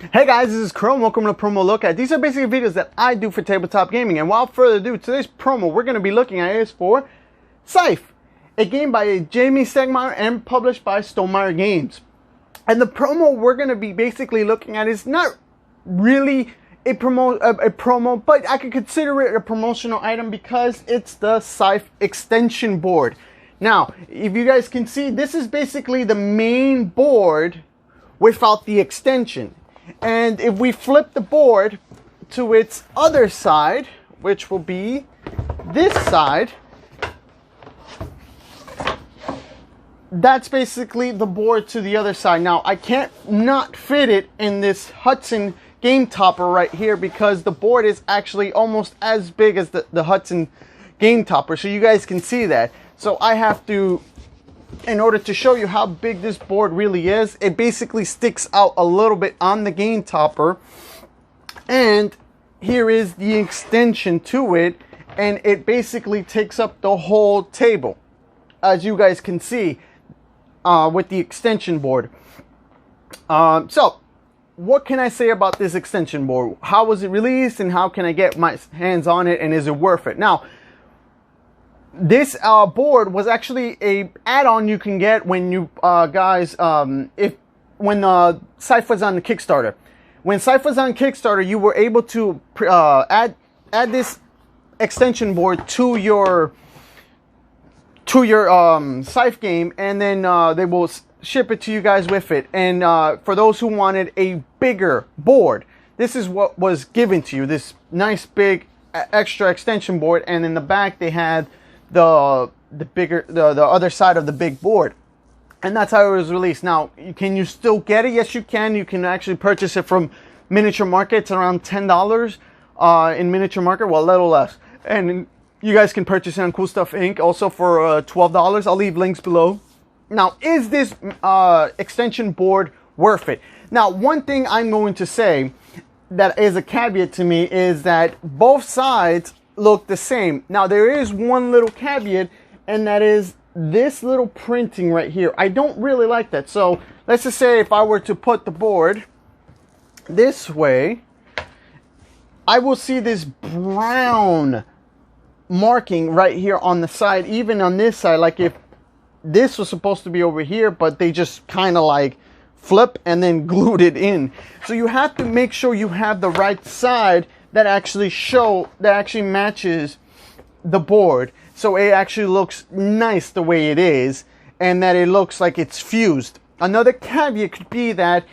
Hey guys, this is Chrome. Welcome to Promo Look At. These are basically videos that I do for tabletop gaming. And without further ado, today's promo we're going to be looking at is for Scythe, a game by Jamie Stegmaier and published by Stonemaier Games. And the promo we're going to be basically looking at is not really a promo, but I could consider it a promotional item because it's the Scythe Extension board. Now, if you guys can see, this is basically the main board without the extension. And if we flip the board to its other side, which will be this side, that's basically the board to the other side. Now, I can't not fit it in this Watson Gametopper right here because the board is actually almost as big as the Watson Gametopper, so you guys can see that. So I have to, in order to show you how big this board really is, it basically sticks out a little bit on the Gametopper. And here is the extension to it, and it basically takes up the whole table, as you guys can see, with the extension board. So, what can I say about this extension board? How was it released, and how can I get my hands on it, and is it worth it? Now, this board was actually a add-on you can get when you guys when Scythe was on the Kickstarter. When Scythe was on Kickstarter, you were able to add this extension board to your Scythe game, and then they will ship it to you guys with it. And for those who wanted a bigger board, this is what was given to you, this nice big extra extension board. And in the back they had the other side of the big board, and that's how it was released. Now, can you still get it? Yes, you can. You can actually purchase it from Miniature Market. It's around $10 in Miniature Market, well, a little less. And you guys can purchase it on Coolstuffinc also for $12. I'll leave links below. Now, is this extension board worth it? Now, one thing I'm going to say that is a caveat to me is that both sides look the same. Now, there is one little caveat, and that is this little printing right here. I don't really like that. So let's just say if I were to put the board this way, I will see this brown marking right here on the side, even on this side, like if this was supposed to be over here, but they just kind of like flip and then glued it in. So you have to make sure you have the right side that actually matches the board, so it actually looks nice the way it is, and that it looks like it's fused. Another caveat could be that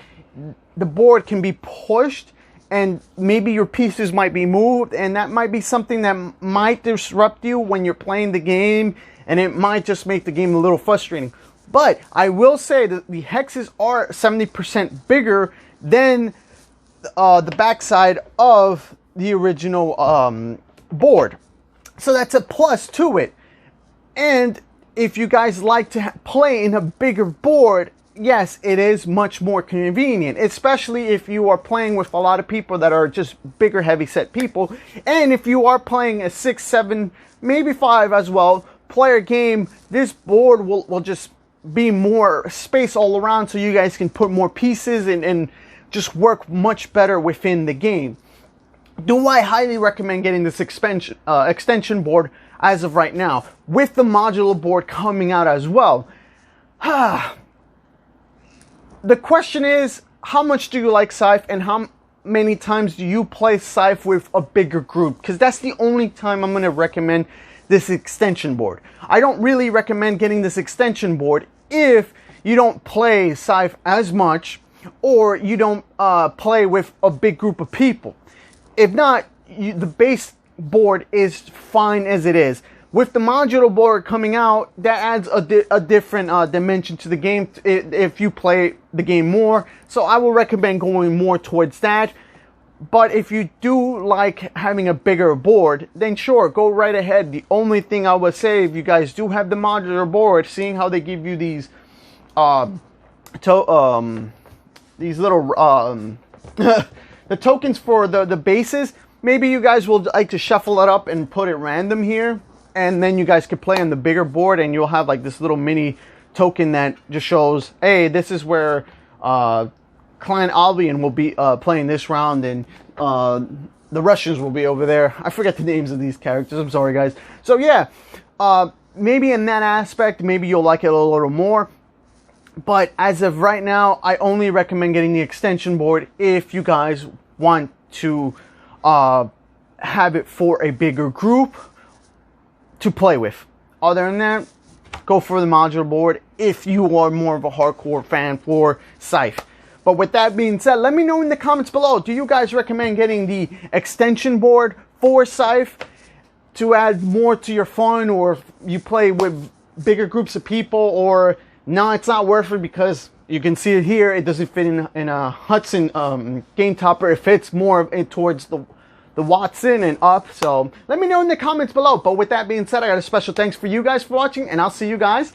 the board can be pushed, and maybe your pieces might be moved, and that might be something that might disrupt you when you're playing the game, and it might just make the game a little frustrating. But I will say that the hexes are 70% bigger than the backside of the original board, so that's a plus to it. And if you guys like to play in a bigger board, yes, it is much more convenient, especially if you are playing with a lot of people that are just bigger, heavy set people. And if you are playing a 6, 7, maybe 5 as well player game, this board will just be more space all around, so you guys can put more pieces and just work much better within the game. Do I highly recommend getting this extension board as of right now, with the modular board coming out as well? The question is, how much do you like Scythe, and how many times do you play Scythe with a bigger group? Because that's the only time I'm going to recommend this extension board. I don't really recommend getting this extension board if you don't play Scythe as much, or you don't play with a big group of people. If not, the base board is fine as it is. With the modular board coming out, that adds a different dimension to the game if you play the game more. So I will recommend going more towards that. But if you do like having a bigger board, then sure, go right ahead. The only thing I would say, if you guys do have the modular board, seeing how they give you these little the tokens for the bases, maybe you guys will like to shuffle it up and put it random here, and then you guys can play on the bigger board, and you'll have like this little mini token that just shows, hey, this is where Clan Albion will be playing this round, and the Russians will be over there. I forget the names of these characters. I'm sorry, guys. So yeah, maybe in that aspect, maybe you'll like it a little more. But as of right now, I only recommend getting the extension board if you guys want to have it for a bigger group to play with. Other than that, go for the modular board if you are more of a hardcore fan for Scythe. But with that being said, let me know in the comments below, do you guys recommend getting the extension board for Scythe to add more to your fun, or if you play with bigger groups of people, or no, it's not worth it because you can see it here, it doesn't fit in a Hudson Gametopper. It fits more of it towards the Watson and up. So let me know in the comments below. But with that being said, I got a special thanks for you guys for watching, and I'll see you guys